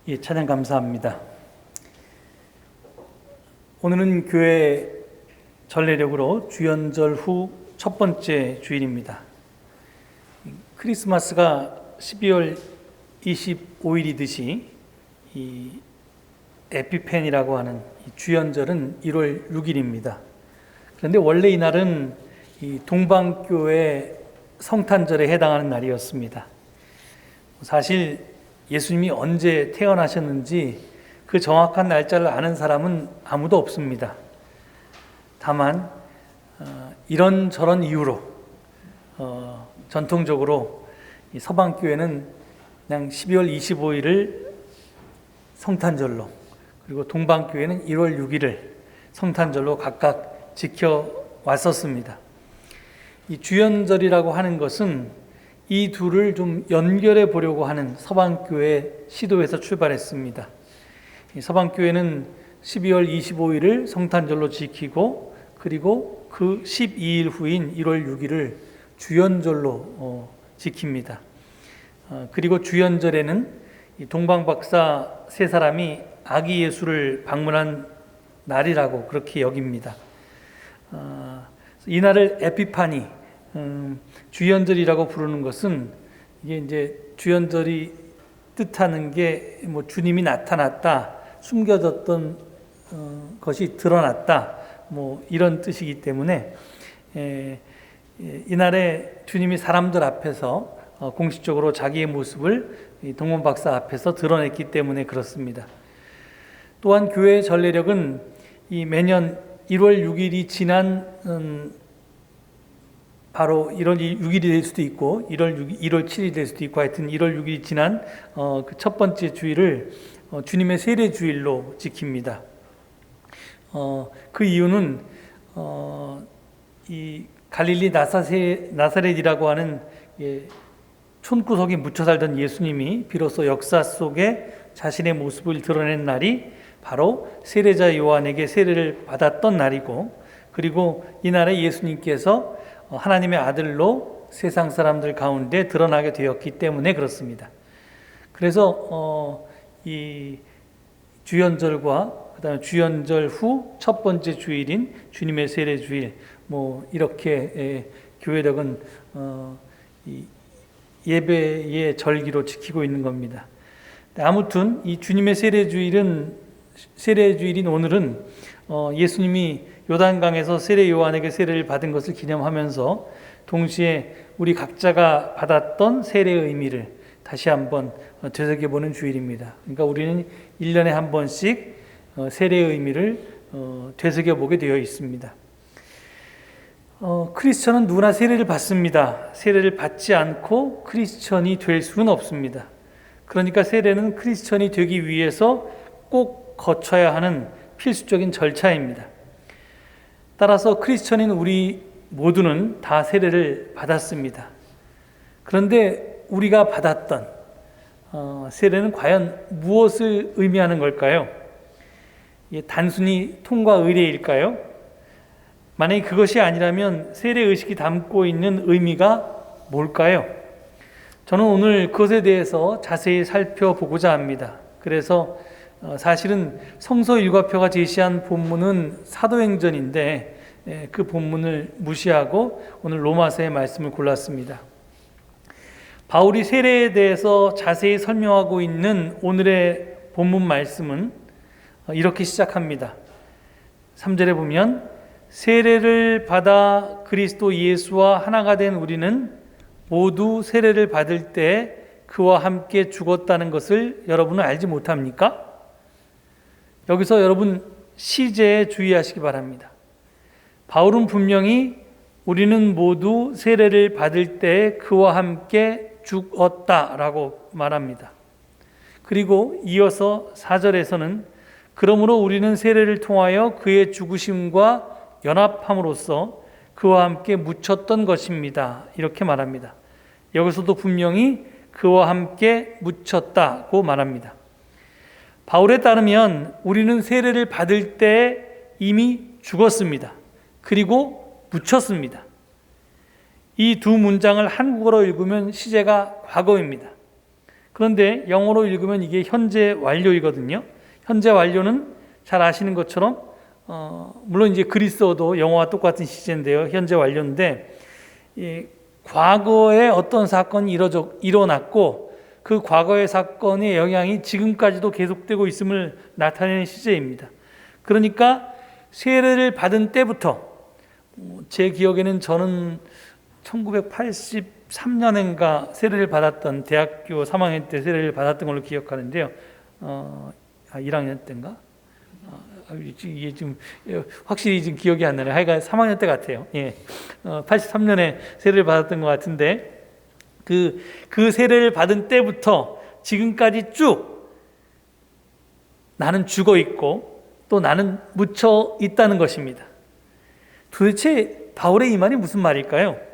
예, 찬양 감사합니다. 오늘은 교회 전례력으로 주연절 후 첫 번째 주일입니다. 크리스마스가 12월 25일이듯이 이 에피펜이라고 하는 이 주연절은 1월 6일입니다. 그런데 원래 이날은 이 동방교회 성탄절에 해당하는 날이었습니다. 사실 예수님이 언제 태어나셨는지 그 정확한 날짜를 아는 사람은 아무도 없습니다. 다만 이런저런 이유로 전통적으로 이 서방교회는 그냥 12월 25일을 성탄절로, 그리고 동방교회는 1월 6일을 성탄절로 각각 지켜왔었습니다. 이 주연절이라고 하는 것은 이 둘을 좀 연결해 보려고 하는 서방교회의 시도에서 출발했습니다. 이 서방교회는 12월 25일을 성탄절로 지키고, 그리고 그 12일 후인 1월 6일을 주연절로 지킵니다. 그리고 주연절에는 이 동방박사 세 사람이 아기 예수를 방문한 날이라고 그렇게 여깁니다. 이 날을 에피파니, 주연절이라고 부르는 것은, 이게 이제 주연절이 뜻하는 게 뭐 주님이 나타났다, 숨겨졌던 것이 드러났다, 뭐 이런 뜻이기 때문에 이날에 주님이 사람들 앞에서 공식적으로 자기의 모습을 동문 박사 앞에서 드러냈기 때문에 그렇습니다. 또한 교회의 전례력은 이 매년 1월 6일이 지난 바로 1월 6일이 될 수도 있고 1월 7일이 될 수도 있고, 하여튼 1월 6일이 지난 그 첫 번째 주일을 주님의 세례 주일로 지킵니다. 그 이유는 이 갈릴리 나사렛이라고 하는 촌구석에 묻혀 살던 예수님이 비로소 역사 속에 자신의 모습을 드러낸 날이 바로 세례자 요한에게 세례를 받았던 날이고, 그리고 이날에 예수님께서 하나님의 아들로 세상 사람들 가운데 드러나게 되었기 때문에 그렇습니다. 그래서 이 주연절과 그다음에 주연절 후 첫 번째 주일인 주님의 세례 주일, 뭐 이렇게 교회력은 이 예배의 절기로 지키고 있는 겁니다. 아무튼 이 주님의 세례 주일인 오늘은 예수님이 요단강에서 세례 요한에게 세례를 받은 것을 기념하면서 동시에 우리 각자가 받았던 세례의 의미를 다시 한번 되새겨보는 주일입니다. 그러니까 우리는 1년에 한 번씩 세례의 의미를 되새겨보게 되어 있습니다. 크리스천은 누구나 세례를 받습니다. 세례를 받지 않고 크리스천이 될 수는 없습니다. 그러니까 세례는 크리스천이 되기 위해서 꼭 거쳐야 하는 필수적인 절차입니다. 따라서 크리스천인 우리 모두는 다 세례를 받았습니다. 그런데 우리가 받았던 세례는 과연 무엇을 의미하는 걸까요? 단순히 통과 의례일까요? 만약에 그것이 아니라면 세례 의식이 담고 있는 의미가 뭘까요? 저는 오늘 그것에 대해서 자세히 살펴보고자 합니다. 그래서 사실은 성서 일과표가 제시한 본문은 사도행전인데 그 본문을 무시하고 오늘 로마서의 말씀을 골랐습니다. 바울이 세례에 대해서 자세히 설명하고 있는 오늘의 본문 말씀은 이렇게 시작합니다. 3절에 보면 세례를 받아 그리스도 예수와 하나가 된 우리는 모두 세례를 받을 때 그와 함께 죽었다는 것을 여러분은 알지 못합니까? 여기서 여러분 시제에 주의하시기 바랍니다. 바울은 분명히 우리는 모두 세례를 받을 때 그와 함께 죽었다라고 말합니다. 그리고 이어서 4절에서는 그러므로 우리는 세례를 통하여 그의 죽으심과 연합함으로써 그와 함께 묻혔던 것입니다. 이렇게 말합니다. 여기서도 분명히 그와 함께 묻혔다고 말합니다. 바울에 따르면 우리는 세례를 받을 때 이미 죽었습니다. 그리고 묻혔습니다. 이 두 문장을 한국어로 읽으면 시제가 과거입니다. 그런데 영어로 읽으면 이게 현재 완료이거든요. 현재 완료는 잘 아시는 것처럼 물론 이제 그리스어도 영어와 똑같은 시제인데요. 현재 완료인데 과거에 어떤 사건이 일어났고 그 과거의 사건의 영향이 지금까지도 계속되고 있음을 나타내는 시제입니다. 그러니까 세례를 받은 때부터 제 기억에는 저는 1983년인가 세례를 받았던 대학교 3학년 때 세례를 받았던 걸로 기억하는데요. 1학년 때인가? 이게 지금 확실히 지금 기억이 안 나네요. 하여간 3학년 때 같아요. 83년에 세례를 받았던 것 같은데 그 세례를 받은 때부터 지금까지 쭉 나는 죽어 있고 또 나는 묻혀 있다는 것입니다. 도대체 바울의 이 말이 무슨 말일까요?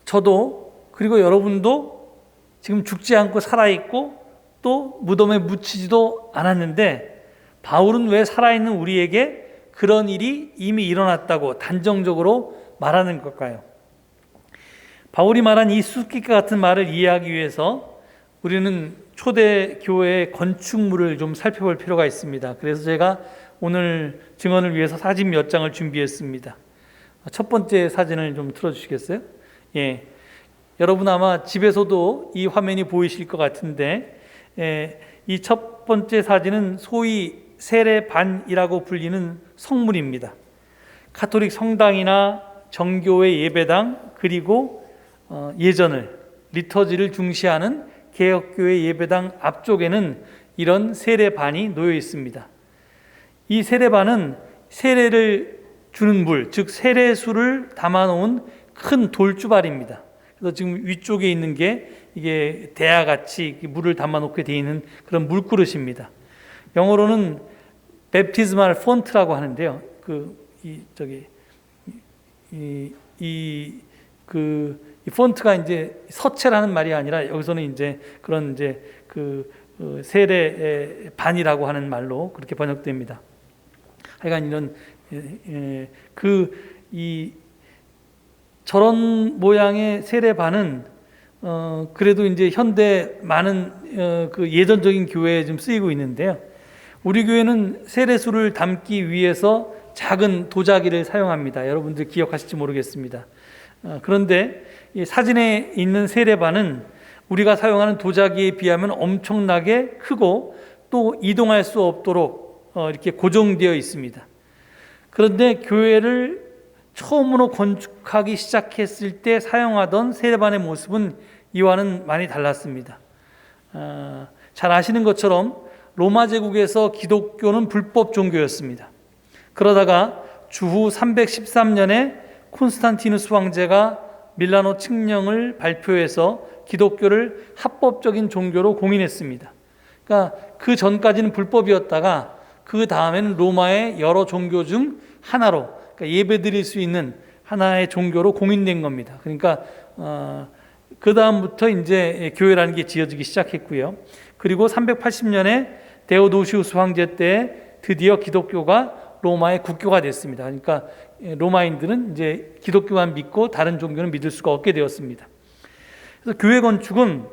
저도 그리고 여러분도 지금 죽지 않고 살아있고 또 무덤에 묻히지도 않았는데 바울은 왜 살아있는 우리에게 그런 일이 이미 일어났다고 단정적으로 말하는 걸까요? 바울이 말한 이 수수께끼 같은 말을 이해하기 위해서 우리는 초대 교회의 건축물을 좀 살펴볼 필요가 있습니다. 그래서 제가 오늘 증언을 위해서 사진 몇 장을 준비했습니다. 첫 번째 사진을 좀 틀어주시겠어요? 여러분 아마 집에서도 이 화면이 보이실 것 같은데 이 첫 번째 사진은 소위 세례반이라고 불리는 성물입니다. 가톨릭 성당이나 정교회 예배당 그리고 예전을 리터지를 중시하는 개혁교회 예배당 앞쪽에는 이런 세례반이 놓여 있습니다. 이 세례반은 세례를 주는 물, 즉 세례수를 담아놓은 큰 돌주발입니다. 그래서 지금 위쪽에 있는 게 이게 대야같이 물을 담아놓게 되어 있는 그런 물그릇입니다. 영어로는 베프티즈말 폰트라고 하는데요. 이 폰트가 이제 서체라는 말이 아니라 여기서는 이제 그런 이제 세례 반이라고 하는 말로 그렇게 번역됩니다. 하여간 이런 저런 모양의 세례반은 그래도 이제 현대 많은 예전적인 교회에 좀 쓰이고 있는데요. 우리 교회는 세례수를 담기 위해서 작은 도자기를 사용합니다. 여러분들 기억하실지 모르겠습니다. 그런데 이 사진에 있는 세례반은 우리가 사용하는 도자기에 비하면 엄청나게 크고 또 이동할 수 없도록 이렇게 고정되어 있습니다. 그런데 교회를 처음으로 건축하기 시작했을 때 사용하던 세례반의 모습은 이와는 많이 달랐습니다. 잘 아시는 것처럼 로마 제국에서 기독교는 불법 종교였습니다. 그러다가 주후 313년에 콘스탄티누스 황제가 밀라노 칙령을 발표해서 기독교를 합법적인 종교로 공인했습니다. 그러니까 그 전까지는 불법이었다가 그 다음에는 로마의 여러 종교 중 하나로, 그러니까 예배드릴 수 있는 하나의 종교로 공인된 겁니다. 그러니까 그 다음부터 이제 교회라는 게 지어지기 시작했고요. 그리고 380년에 데오도시우스 황제 때 드디어 기독교가 로마의 국교가 됐습니다. 그러니까 로마인들은 이제 기독교만 믿고 다른 종교는 믿을 수가 없게 되었습니다. 그래서 교회 건축은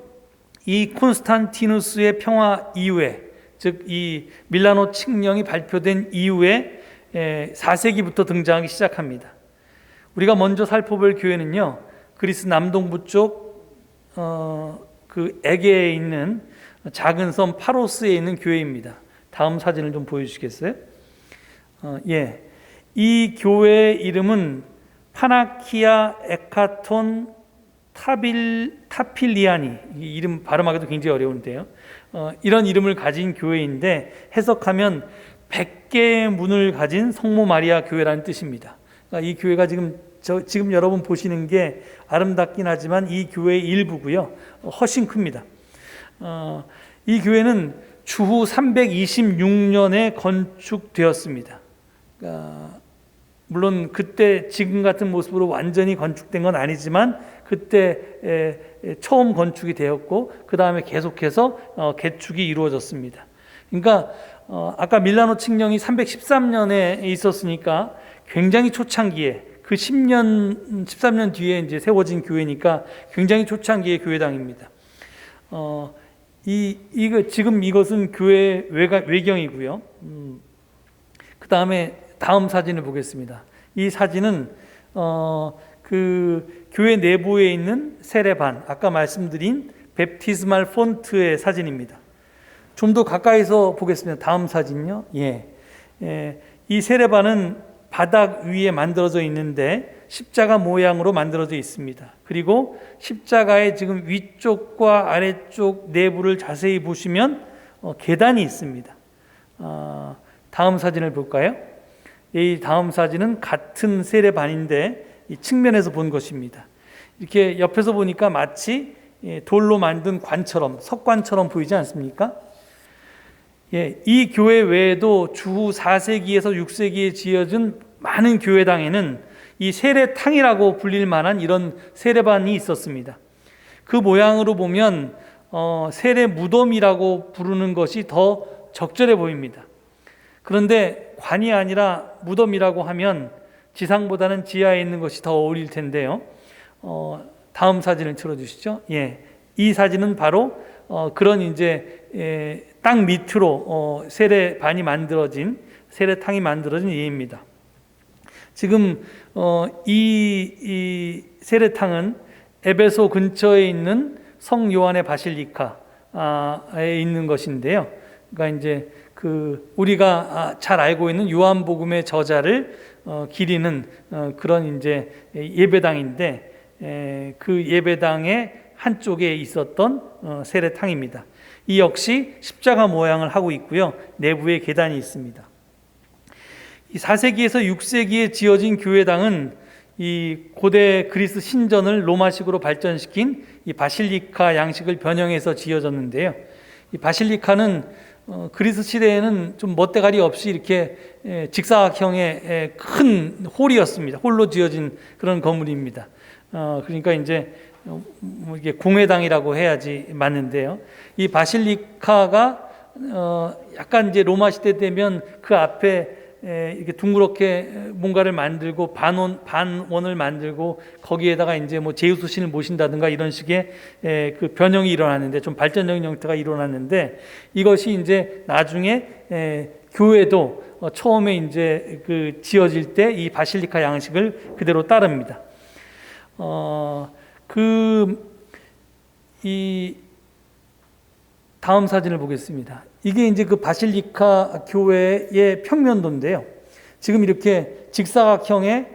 이 콘스탄티누스의 평화 이후에, 즉 이 밀라노 칙령이 발표된 이후에 4세기부터 등장하기 시작합니다. 우리가 먼저 살펴볼 교회는요, 그리스 남동부 쪽 그 에게에 있는 작은 섬 파로스에 있는 교회입니다. 다음 사진을 좀 보여주시겠어요? 이 교회의 이름은 파나키아 에카톤 타필리아니, 이 이름 발음하기도 굉장히 어려운데요. 이런 이름을 가진 교회인데 해석하면 100개의 문을 가진 성모 마리아 교회라는 뜻입니다. 그러니까 이 교회가 지금 여러분 보시는 게 아름답긴 하지만 이 교회의 일부고요. 훨씬 큽니다. 이 교회는 주후 326년에 건축되었습니다. 그러니까 물론 그때 지금 같은 모습으로 완전히 건축된 건 아니지만 그때 처음 건축이 되었고 그 다음에 계속해서 개축이 이루어졌습니다. 그러니까 아까 밀라노 칙령이 313년에 있었으니까 굉장히 초창기에 그 13년 뒤에 이제 세워진 교회니까 굉장히 초창기의 교회당입니다. 이거 지금 이것은 교회 외경이고요. 그 다음 사진을 보겠습니다. 이 사진은 그 교회 내부에 있는 세례반, 아까 말씀드린 베프티스말 폰트의 사진입니다. 좀 더 가까이서 보겠습니다. 다음 사진요. 이 세례반은 바닥 위에 만들어져 있는데 십자가 모양으로 만들어져 있습니다. 그리고 십자가의 지금 위쪽과 아래쪽 내부를 자세히 보시면 계단이 있습니다. 다음 사진을 볼까요? 이 다음 사진은 같은 세례반인데 이 측면에서 본 것입니다. 이렇게 옆에서 보니까 마치 돌로 만든 관처럼, 석관처럼 보이지 않습니까? 이 교회 외에도 주후 4세기에서 6세기에 지어진 많은 교회당에는 이 세례탕이라고 불릴 만한 이런 세례반이 있었습니다. 그 모양으로 보면 세례 무덤이라고 부르는 것이 더 적절해 보입니다. 그런데 관이 아니라 무덤이라고 하면 지상보다는 지하에 있는 것이 더 어울릴 텐데요. 다음 사진을 틀어주시죠. 이 사진은 바로 그런 이제 땅 밑으로 세례반이 만들어진, 세례탕이 만들어진 예입니다. 지금 이 세례탕은 에베소 근처에 있는 성 요한의 바실리카에 있는 것인데요. 그러니까 이제 우리가 잘 알고 있는 요한복음의 저자를 기리는 그런 이제 예배당인데 그 예배당의 한쪽에 있었던 세례탕입니다. 이 역시 십자가 모양을 하고 있고요. 내부에 계단이 있습니다. 이 4세기에서 6세기에 지어진 교회당은 이 고대 그리스 신전을 로마식으로 발전시킨 이 바실리카 양식을 변형해서 지어졌는데요. 이 바실리카는 그리스 시대에는 좀 멋대가리 없이 이렇게 직사각형의 큰 홀이었습니다. 홀로 지어진 그런 건물입니다. 그러니까 이제 이게 공회당이라고 해야지 맞는데요. 이 바실리카가 약간 이제 로마 시대 되면 그 앞에 이렇게 둥그렇게 뭔가를 만들고 반원을 만들고 거기에다가 이제 뭐 제우스 신을 모신다든가 이런 식의 그 변형이 일어났는데, 좀 발전적인 형태가 일어났는데, 이것이 이제 나중에 교회도 처음에 이제 그 지어질 때 이 바실리카 양식을 그대로 따릅니다. 이 다음 사진을 보겠습니다. 이게 이제 그 바실리카 교회의 평면도인데요. 지금 이렇게 직사각형의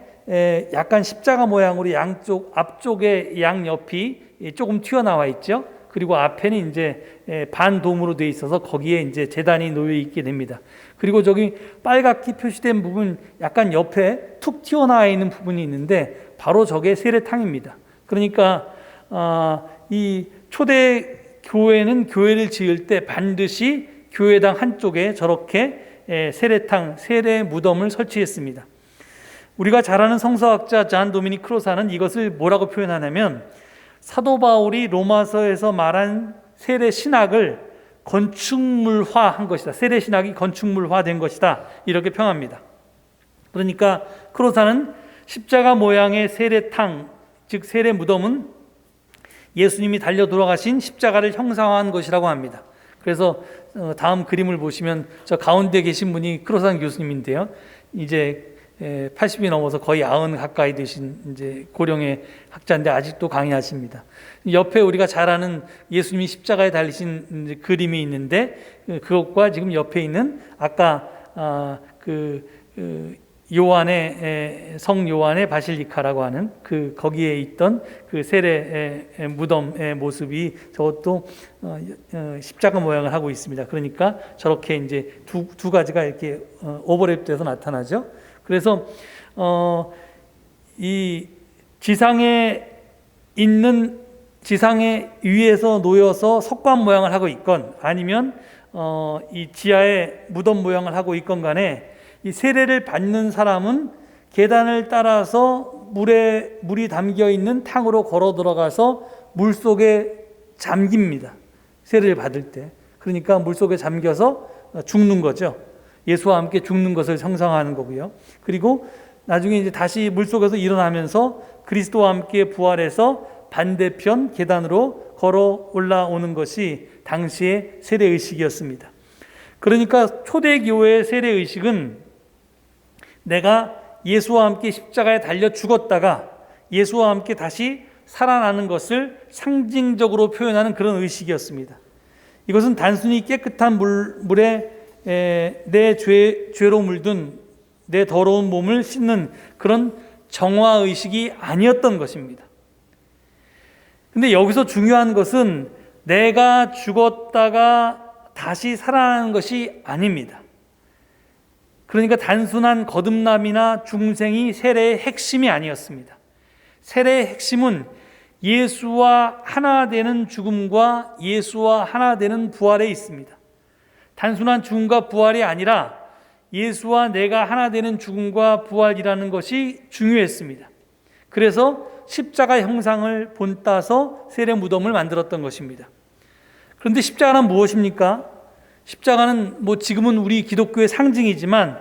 약간 십자가 모양으로 양쪽, 앞쪽에 양옆이 조금 튀어나와 있죠. 그리고 앞에는 이제 반돔으로 되어 있어서 거기에 이제 제단이 놓여 있게 됩니다. 그리고 저기 빨갛게 표시된 부분 약간 옆에 툭 튀어나와 있는 부분이 있는데 바로 저게 세례탕입니다. 그러니까 이 초대 교회는 교회를 지을 때 반드시 교회당 한쪽에 저렇게 세례탕, 세례 무덤을 설치했습니다. 우리가 잘 아는 성서학자 잔 도미닉 크로사는 이것을 뭐라고 표현하냐면, 사도 바울이 로마서에서 말한 세례 신학을 건축물화한 것이다. 세례 신학이 건축물화된 것이다. 이렇게 평합니다. 그러니까 크로사는 십자가 모양의 세례탕, 즉 세례 무덤은 예수님이 달려 돌아가신 십자가를 형상화한 것이라고 합니다. 그래서 다음 그림을 보시면 저 가운데 계신 분이 크로산 교수님인데요. 이제 80이 넘어서 거의 90 가까이 되신 이제 고령의 학자인데 아직도 강의하십니다. 옆에 우리가 잘 아는 예수님이 십자가에 달리신 그림이 있는데, 그것과 지금 옆에 있는 아까 요한의 성 요한의 바실리카라고 하는 거기에 있던 그 세례 무덤의 모습이 저것도 십자가 모양을 하고 있습니다. 그러니까 저렇게 이제 두 가지가 이렇게 오버랩돼서 나타나죠. 그래서 이 지상에 위에서 놓여서 석관 모양을 하고 있건, 아니면 이 지하에 무덤 모양을 하고 있건 간에 이 세례를 받는 사람은 계단을 따라서 물이 담겨 있는 탕으로 걸어 들어가서 물 속에 잠깁니다. 세례를 받을 때. 그러니까 물 속에 잠겨서 죽는 거죠. 예수와 함께 죽는 것을 상상하는 거고요. 그리고 나중에 이제 다시 물 속에서 일어나면서 그리스도와 함께 부활해서 반대편 계단으로 걸어 올라오는 것이 당시의 세례의식이었습니다. 그러니까 초대교회의 세례의식은 내가 예수와 함께 십자가에 달려 죽었다가 예수와 함께 다시 살아나는 것을 상징적으로 표현하는 그런 의식이었습니다. 이것은 단순히 깨끗한 물에 내 죄로 물든 내 더러운 몸을 씻는 그런 정화의식이 아니었던 것입니다. 근데 여기서 중요한 것은 내가 죽었다가 다시 살아나는 것이 아닙니다. 그러니까 단순한 거듭남이나 중생이 세례의 핵심이 아니었습니다. 세례의 핵심은 예수와 하나 되는 죽음과 예수와 하나 되는 부활에 있습니다. 단순한 죽음과 부활이 아니라 예수와 내가 하나 되는 죽음과 부활이라는 것이 중요했습니다. 그래서 십자가 형상을 본따서 세례 무덤을 만들었던 것입니다. 그런데 십자가는 무엇입니까? 십자가는 지금은 우리 기독교의 상징이지만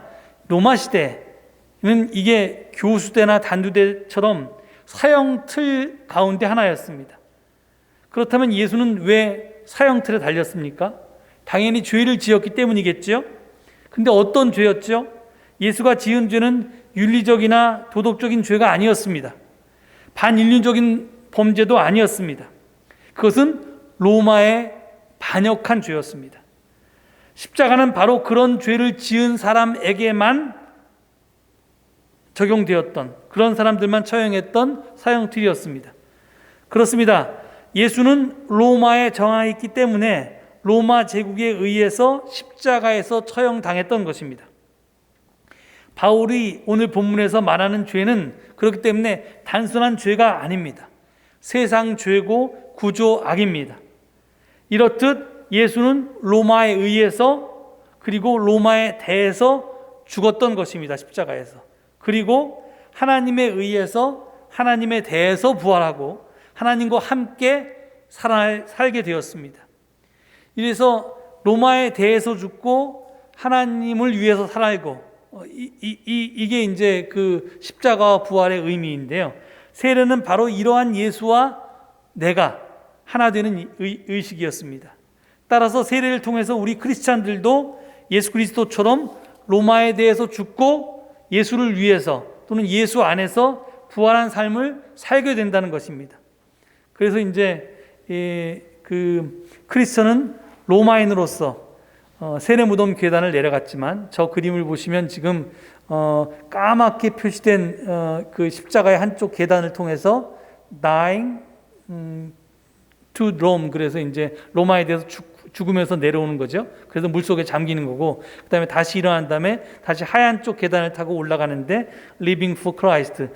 로마 시대는 이게 교수대나 단두대처럼 사형 틀 가운데 하나였습니다. 그렇다면 예수는 왜 사형 틀에 달렸습니까? 당연히 죄를 지었기 때문이겠죠. 근데 어떤 죄였죠? 예수가 지은 죄는 윤리적이나 도덕적인 죄가 아니었습니다. 반인륜적인 범죄도 아니었습니다. 그것은 로마의 반역한 죄였습니다. 십자가는 바로 그런 죄를 지은 사람에게만 적용되었던, 그런 사람들만 처형했던 사형틀이었습니다. 그렇습니다. 예수는 로마에 정하여 있기 때문에 로마 제국에 의해서 십자가에서 처형당했던 것입니다. 바울이 오늘 본문에서 말하는 죄는 그렇기 때문에 단순한 죄가 아닙니다. 세상 죄고 구조 악입니다. 이렇듯 예수는 로마에 의해서 그리고 로마에 대해서 죽었던 것입니다. 십자가에서. 그리고 하나님에 의해서 하나님에 대해서 부활하고 하나님과 함께 살게 되었습니다. 이래서 로마에 대해서 죽고 하나님을 위해서 살고 이게 이제 그 십자가와 부활의 의미인데요. 세례는 바로 이러한 예수와 내가 하나 되는 의식이었습니다. 따라서 세례를 통해서 우리 크리스찬들도 예수 그리스도처럼 로마에 대해서 죽고 예수를 위해서 또는 예수 안에서 부활한 삶을 살게 된다는 것입니다. 그래서 이제 그 크리스천은 로마인으로서 세례 무덤 계단을 내려갔지만 저 그림을 보시면 지금 까맣게 표시된 그 십자가의 한쪽 계단을 통해서 dying to Rome, 그래서 이제 로마에 대해서 죽으면서 내려오는 거죠. 그래서 물속에 잠기는 거고, 그 다음에 다시 일어난 다음에 다시 하얀 쪽 계단을 타고 올라가는데 living for Christ,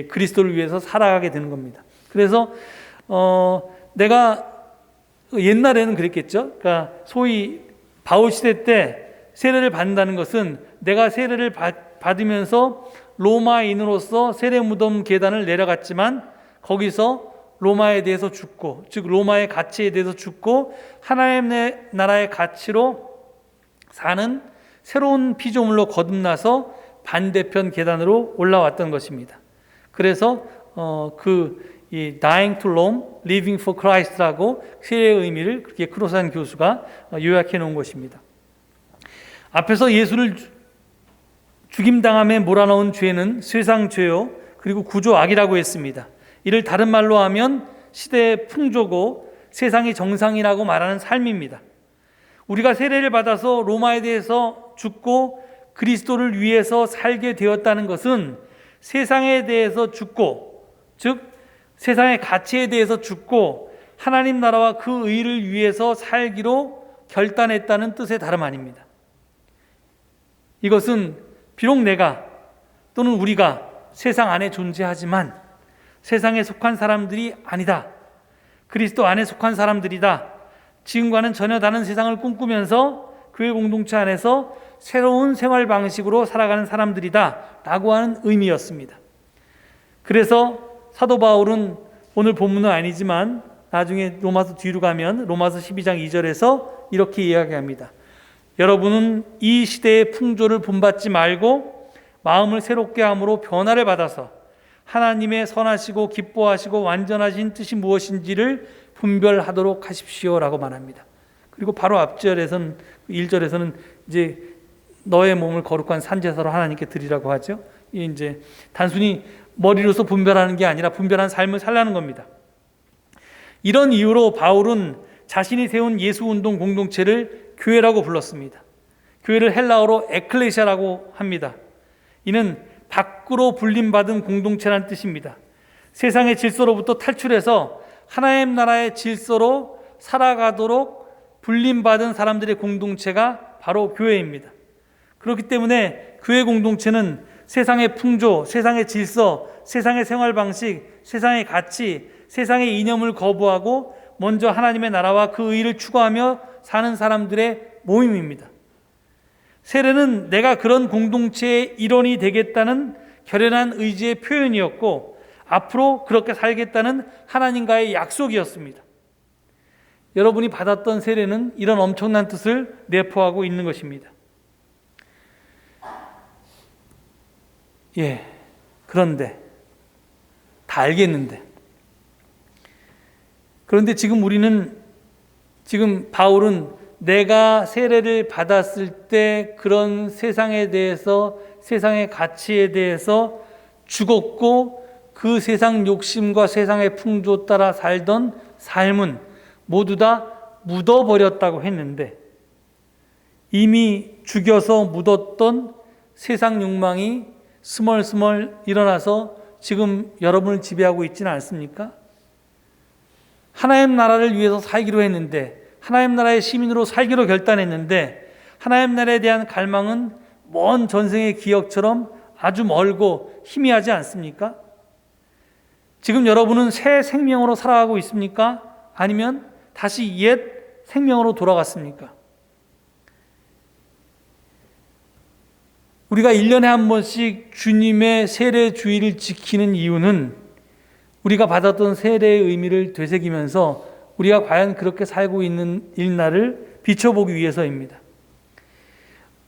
그리스도를 위해서 살아가게 되는 겁니다. 그래서 내가 옛날에는 그랬겠죠. 그러니까 소위 바울 시대 때 세례를 받는다는 것은 내가 세례를 받으면서 로마인으로서 세례 무덤 계단을 내려갔지만 거기서 로마에 대해서 죽고, 즉 로마의 가치에 대해서 죽고 하나님의 나라의 가치로 사는 새로운 피조물로 거듭나서 반대편 계단으로 올라왔던 것입니다. 그래서 이 dying to Rome, living for Christ라고 세례의 의미를 그렇게 크로산 교수가 요약해 놓은 것입니다. 앞에서 예수를 죽임당함에 몰아넣은 죄는 세상 죄요 그리고 구조 악이라고 했습니다. 이를 다른 말로 하면 시대의 풍조고 세상이 정상이라고 말하는 삶입니다. 우리가 세례를 받아서 로마에 대해서 죽고 그리스도를 위해서 살게 되었다는 것은 세상에 대해서 죽고, 즉 세상의 가치에 대해서 죽고 하나님 나라와 그 의를 위해서 살기로 결단했다는 뜻의 다름 아닙니다. 이것은 비록 내가 또는 우리가 세상 안에 존재하지만 세상에 속한 사람들이 아니다. 그리스도 안에 속한 사람들이다. 지금과는 전혀 다른 세상을 꿈꾸면서 교회 공동체 안에서 새로운 생활 방식으로 살아가는 사람들이다 라고 하는 의미였습니다. 그래서 사도 바울은 오늘 본문은 아니지만 나중에 로마서 뒤로 가면 로마서 12장 2절에서 이렇게 이야기합니다. 여러분은 이 시대의 풍조를 본받지 말고 마음을 새롭게 함으로 변화를 받아서 하나님의 선하시고 기뻐하시고 완전하신 뜻이 무엇인지를 분별하도록 하십시오 라고 말합니다. 그리고 바로 앞절에서는 1절에서는 이제 너의 몸을 거룩한 산제사로 하나님께 드리라고 하죠. 이 이제 단순히 머리로서 분별하는 게 아니라 분별한 삶을 살라는 겁니다. 이런 이유로 바울은 자신이 세운 예수운동 공동체를 교회라고 불렀습니다. 교회를 헬라어로 에클레시아라고 합니다. 이는 밖으로 불림받은 공동체라는 뜻입니다. 세상의 질서로부터 탈출해서 하나님 나라의 질서로 살아가도록 불림받은 사람들의 공동체가 바로 교회입니다. 그렇기 때문에 교회 공동체는 세상의 풍조, 세상의 질서, 세상의 생활 방식, 세상의 가치, 세상의 이념을 거부하고 먼저 하나님의 나라와 그 의를 추구하며 사는 사람들의 모임입니다. 세례는 내가 그런 공동체의 일원이 되겠다는 결연한 의지의 표현이었고 앞으로 그렇게 살겠다는 하나님과의 약속이었습니다. 여러분이 받았던 세례는 이런 엄청난 뜻을 내포하고 있는 것입니다. 그런데 다 알겠는데 그런데 지금 바울은 내가 세례를 받았을 때 그런 세상에 대해서 세상의 가치에 대해서 죽었고 그 세상 욕심과 세상의 풍조 따라 살던 삶은 모두 다 묻어버렸다고 했는데 이미 죽여서 묻었던 세상 욕망이 스멀스멀 일어나서 지금 여러분을 지배하고 있지는 않습니까? 하나님 나라를 위해서 살기로 했는데 하나님 나라의 시민으로 살기로 결단했는데 하나님 나라에 대한 갈망은 먼 전생의 기억처럼 아주 멀고 희미하지 않습니까? 지금 여러분은 새 생명으로 살아가고 있습니까? 아니면 다시 옛 생명으로 돌아갔습니까? 우리가 1년에 한 번씩 주님의 세례 주일을 지키는 이유는 우리가 받았던 세례의 의미를 되새기면서 우리가 과연 그렇게 살고 있는 일날을 비춰보기 위해서입니다.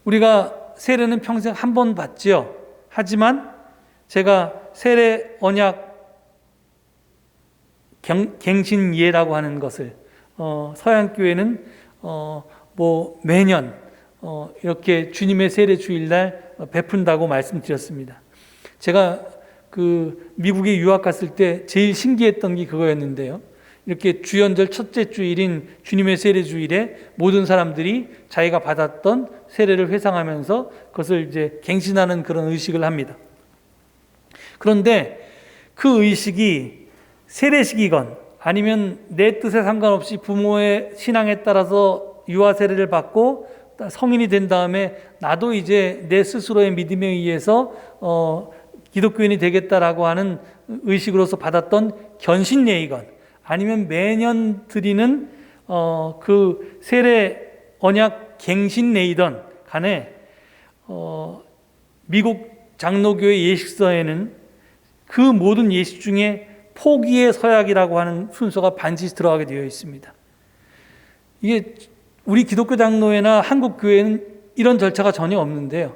우리가 세례는 평생 한 번 받지요. 하지만 제가 세례 언약 갱신예라고 하는 것을 서양교회는 매년 이렇게 주님의 세례 주일날 베푼다고 말씀드렸습니다. 제가 미국에 유학 갔을 때 제일 신기했던 게 그거였는데요. 이렇게 주연절 첫째 주일인 주님의 세례 주일에 모든 사람들이 자기가 받았던 세례를 회상하면서 그것을 이제 갱신하는 그런 의식을 합니다. 그런데 그 의식이 세례식이건 아니면 내 뜻에 상관없이 부모의 신앙에 따라서 유아 세례를 받고 성인이 된 다음에 나도 이제 내 스스로의 믿음에 의해서 기독교인이 되겠다라고 하는 의식으로서 받았던 견신예이건 아니면 매년 드리는 그 세례 언약 갱신례이던 간에 미국 장로교회 예식서에는 그 모든 예식 중에 포기의 서약이라고 하는 순서가 반드시 들어가게 되어 있습니다. 이게 우리 기독교 장로회나 한국 교회는 이런 절차가 전혀 없는데요.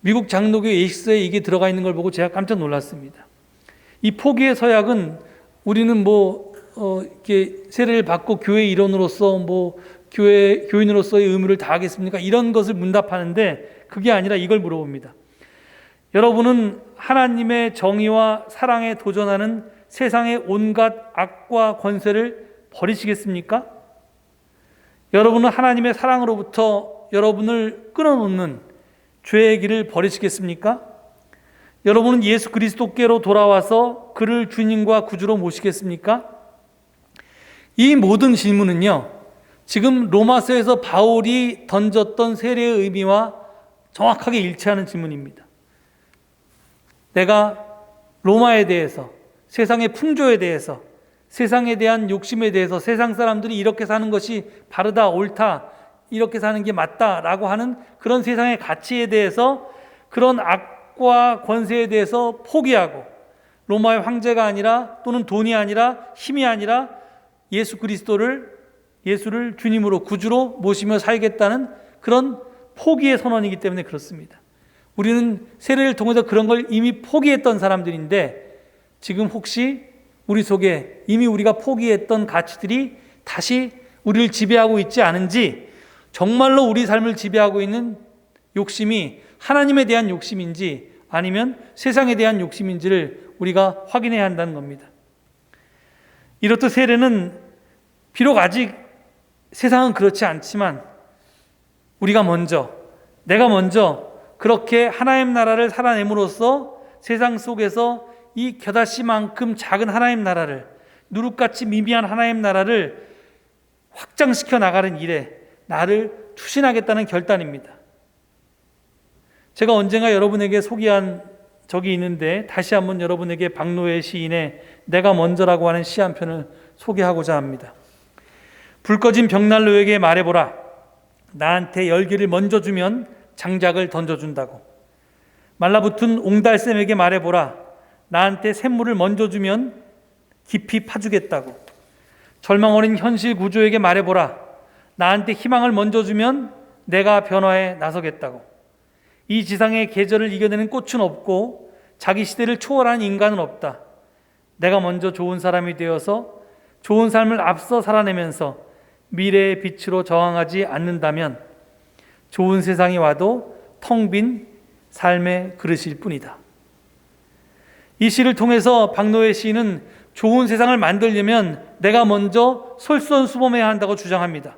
미국 장로교회 예식서에 이게 들어가 있는 걸 보고 제가 깜짝 놀랐습니다. 이 포기의 서약은 우리는 이렇게 세례를 받고 교회 일원으로서 교인으로서의 의무를 다하겠습니까? 이런 것을 문답하는데 그게 아니라 이걸 물어봅니다. 여러분은 하나님의 정의와 사랑에 도전하는 세상의 온갖 악과 권세를 버리시겠습니까? 여러분은 하나님의 사랑으로부터 여러분을 끊어놓는 죄의 길을 버리시겠습니까? 여러분은 예수 그리스도께로 돌아와서 그를 주님과 구주로 모시겠습니까? 이 모든 질문은요, 지금 로마서에서 바울이 던졌던 세례의 의미와 정확하게 일치하는 질문입니다. 내가 로마에 대해서, 세상의 풍조에 대해서, 세상에 대한 욕심에 대해서 세상 사람들이 이렇게 사는 것이 바르다, 옳다, 이렇게 사는 게 맞다라고 하는 그런 세상의 가치에 대해서 그런 악과 권세에 대해서 포기하고 로마의 황제가 아니라 또는 돈이 아니라 힘이 아니라 예수를 주님으로 구주로 모시며 살겠다는 그런 포기의 선언이기 때문에 그렇습니다. 우리는 세례를 통해서 그런 걸 이미 포기했던 사람들인데 지금 혹시 우리 속에 이미 우리가 포기했던 가치들이 다시 우리를 지배하고 있지 않은지, 정말로 우리 삶을 지배하고 있는 욕심이 하나님에 대한 욕심인지 아니면 세상에 대한 욕심인지를 우리가 확인해야 한다는 겁니다. 이렇듯 세례는 비록 아직 세상은 그렇지 않지만 내가 먼저 그렇게 하나님 나라를 살아냄으로써 세상 속에서 이 겨다씨만큼 작은 하나님 나라를, 누룩같이 미미한 하나님 나라를 확장시켜 나가는 일에 나를 투신하겠다는 결단입니다. 제가 언젠가 여러분에게 소개한 적이 있는데 다시 한번 여러분에게 박노해 시인의 내가 먼저라고 하는 시 한 편을 소개하고자 합니다. 불 꺼진 벽난로에게 말해보라. 나한테 열기를 먼저 주면 장작을 던져준다고. 말라붙은 옹달샘에게 말해보라. 나한테 샘물을 먼저 주면 깊이 파주겠다고. 절망 어린 현실 구조에게 말해보라. 나한테 희망을 먼저 주면 내가 변화에 나서겠다고. 이 지상의 계절을 이겨내는 꽃은 없고 자기 시대를 초월하는 인간은 없다. 내가 먼저 좋은 사람이 되어서 좋은 삶을 앞서 살아내면서 미래의 빛으로 저항하지 않는다면 좋은 세상이 와도 텅 빈 삶의 그릇일 뿐이다. 이 시를 통해서 박노해 시인은 좋은 세상을 만들려면 내가 먼저 솔선수범해야 한다고 주장합니다.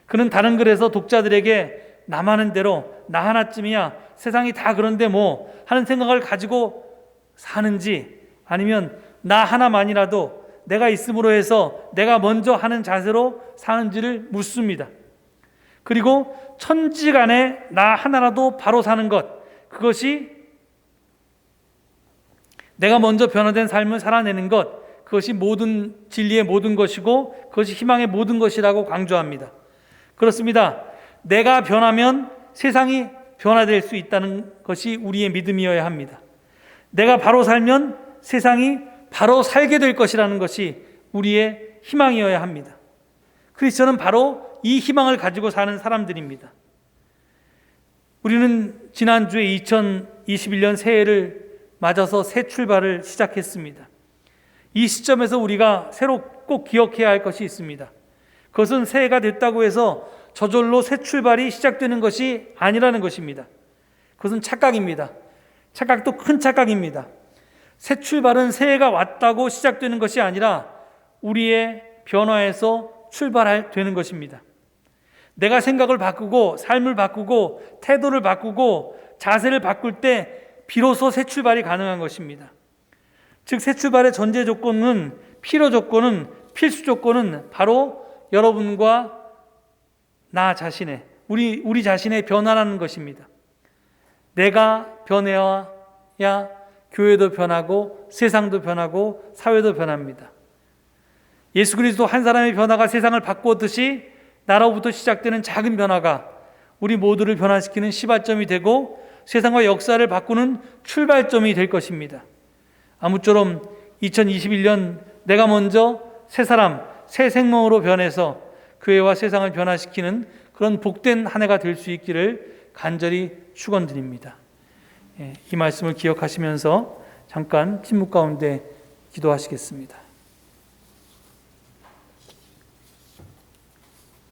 그는 다른 글에서 독자들에게 나만은 대로 나 하나쯤이야 세상이 다 그런데 뭐 하는 생각을 가지고 사는지 아니면 나 하나만이라도 내가 있음으로 해서 내가 먼저 하는 자세로 사는지를 묻습니다. 그리고 천지간에 나 하나라도 바로 사는 것, 그것이 내가 먼저 변화된 삶을 살아내는 것, 그것이 모든 진리의 모든 것이고 그것이 희망의 모든 것이라고 강조합니다. 그렇습니다. 내가 변하면 세상이 변화될 수 있다는 것이 우리의 믿음이어야 합니다. 내가 바로 살면 세상이 바로 살게 될 것이라는 것이 우리의 희망이어야 합니다. 크리스천은 바로 이 희망을 가지고 사는 사람들입니다. 우리는 지난주에 2021년 새해를 맞아서 새 출발을 시작했습니다. 이 시점에서 우리가 새로 꼭 기억해야 할 것이 있습니다. 그것은 새해가 됐다고 해서 저절로 새 출발이 시작되는 것이 아니라는 것입니다. 그것은 착각입니다. 착각도 큰 착각입니다. 새 출발은 새해가 왔다고 시작되는 것이 아니라 우리의 변화에서 출발되는 것입니다. 내가 생각을 바꾸고 삶을 바꾸고 태도를 바꾸고 자세를 바꿀 때 비로소 새 출발이 가능한 것입니다. 즉 새 출발의 전제 조건은, 필요 조건은, 필수 조건은 바로 여러분과 나 자신의, 우리 자신의 변화라는 것입니다. 내가 변해야 교회도 변하고 세상도 변하고 사회도 변합니다. 예수 그리스도 한 사람의 변화가 세상을 바꾸었듯이 나로부터 시작되는 작은 변화가 우리 모두를 변화시키는 시발점이 되고 세상과 역사를 바꾸는 출발점이 될 것입니다. 아무쪼록 2021년 내가 먼저 새 사람, 새 생명으로 변해서 교회와 세상을 변화시키는 그런 복된 한 해가 될 수 있기를 간절히 축원드립니다. 이 말씀을 기억하시면서 잠깐 침묵 가운데 기도하시겠습니다.